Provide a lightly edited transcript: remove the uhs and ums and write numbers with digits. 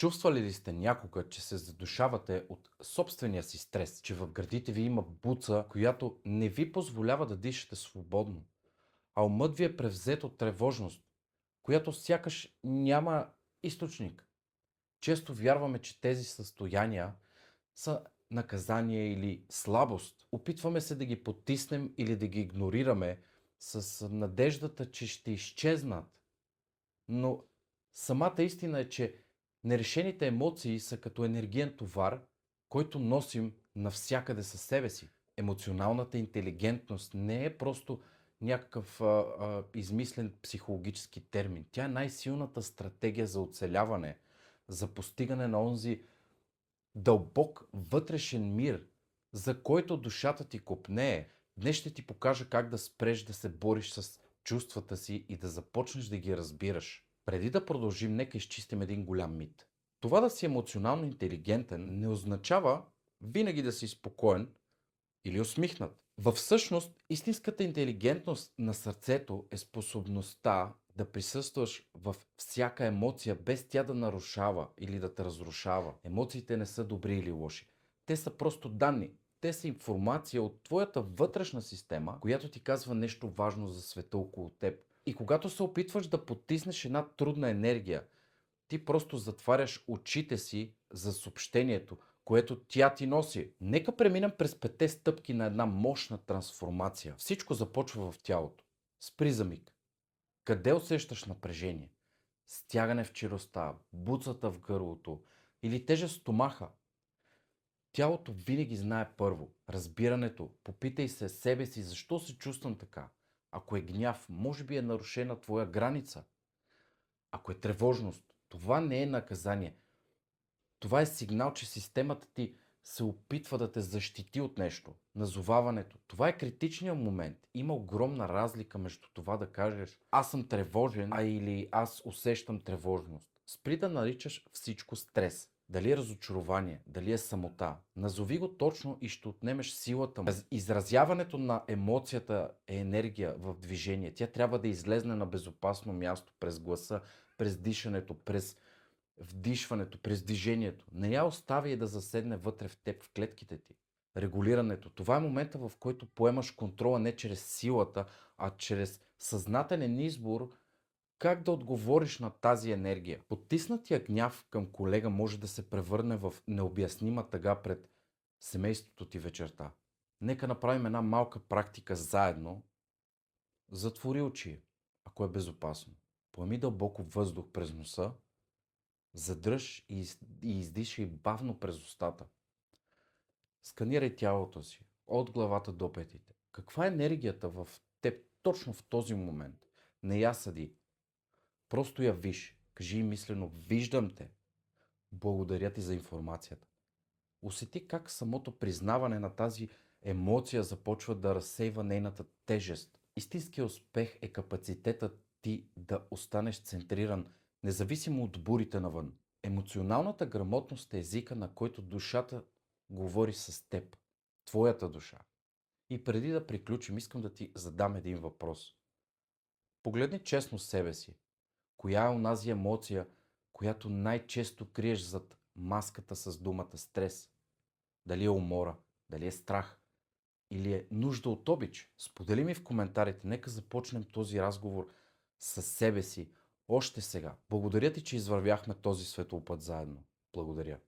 Чувствали ли сте някога, че се задушавате от собствения си стрес, че в гърдите ви има буца, която не ви позволява да дишате свободно, а умът ви е превзет от тревожност, която сякаш няма източник? Често вярваме, че тези състояния са наказание или слабост. Опитваме се да ги потиснем или да ги игнорираме с надеждата, че ще изчезнат. Но самата истина е, че нерешените емоции са като енергиен товар, който носим навсякъде със себе си. Емоционалната интелигентност не е просто някакъв измислен психологически термин. Тя е най-силната стратегия за оцеляване, за постигане на онзи дълбок вътрешен мир, за който душата ти копнее. Днес ще ти покажа как да спреш да се бориш с чувствата си и да започнеш да ги разбираш. Преди да продължим, нека изчистим един голям мит. Това да си емоционално интелигентен не означава винаги да си спокоен или усмихнат. Във всъщност, истинската интелигентност на сърцето е способността да присъстваш във всяка емоция, без тя да нарушава или да те разрушава. Емоциите не са добри или лоши. Те са просто данни. Те са информация от твоята вътрешна система, която ти казва нещо важно за света около теб. И когато се опитваш да потиснеш една трудна енергия, ти просто затваряш очите си за съобщението, което тя ти носи. Нека преминем през 5 стъпки на една мощна трансформация. Всичко започва в тялото. Спри за миг. Къде усещаш напрежение? Стягане в челюстта, буцата в гърлото или тежест в стомаха? Тялото винаги знае първо. Разбирането. Попитай се себе си защо се чувствам така. Ако е гняв, може би е нарушена твоя граница. Ако е тревожност, това не е наказание. Това е сигнал, че системата ти се опитва да те защити от нещо. Назоваването. Това е критичният момент. Има огромна разлика между това да кажеш аз съм тревожен, или аз усещам тревожност. Спри да наричаш всичко стрес. Дали е разочарование, дали е самота. Назови го точно и ще отнемеш силата му. Изразяването на емоцията е енергия в движение. Тя трябва да излезне на безопасно място през гласа, през дишането, през вдишването, през движението. Не я остави да заседне вътре в теб, в клетките ти. Регулирането. Това е момента, в който поемаш контрола не чрез силата, а чрез съзнателен избор как да отговориш на тази енергия. Потиснатия гняв към колега може да се превърне в необяснима тъга пред семейството ти вечерта. Нека направим една малка практика заедно. Затвори очи, ако е безопасно. Поеми дълбоко въздух през носа. Задръж и издишай бавно през устата. Сканирай тялото си, от главата до петите. Каква е енергията в теб точно в този момент? Не я съди. Просто я виж. Кажи и мислено: виждам те. Благодаря ти за информацията. Усети как самото признаване на тази емоция започва да разсейва нейната тежест. Истинският успех е капацитетът ти да останеш центриран, независимо от бурите навън. Емоционалната грамотност е езика, на който душата говори с теб. Твоята душа. И преди да приключим, искам да ти задам един въпрос. Погледни честно себе си. Коя е онази емоция, която най-често криеш зад маската с думата стрес? Дали е умора, дали е страх или е нужда от обич? Сподели ми в коментарите. Нека започнем този разговор със себе си още сега. Благодаря ти, че извървяхме този светлопът заедно. Благодаря.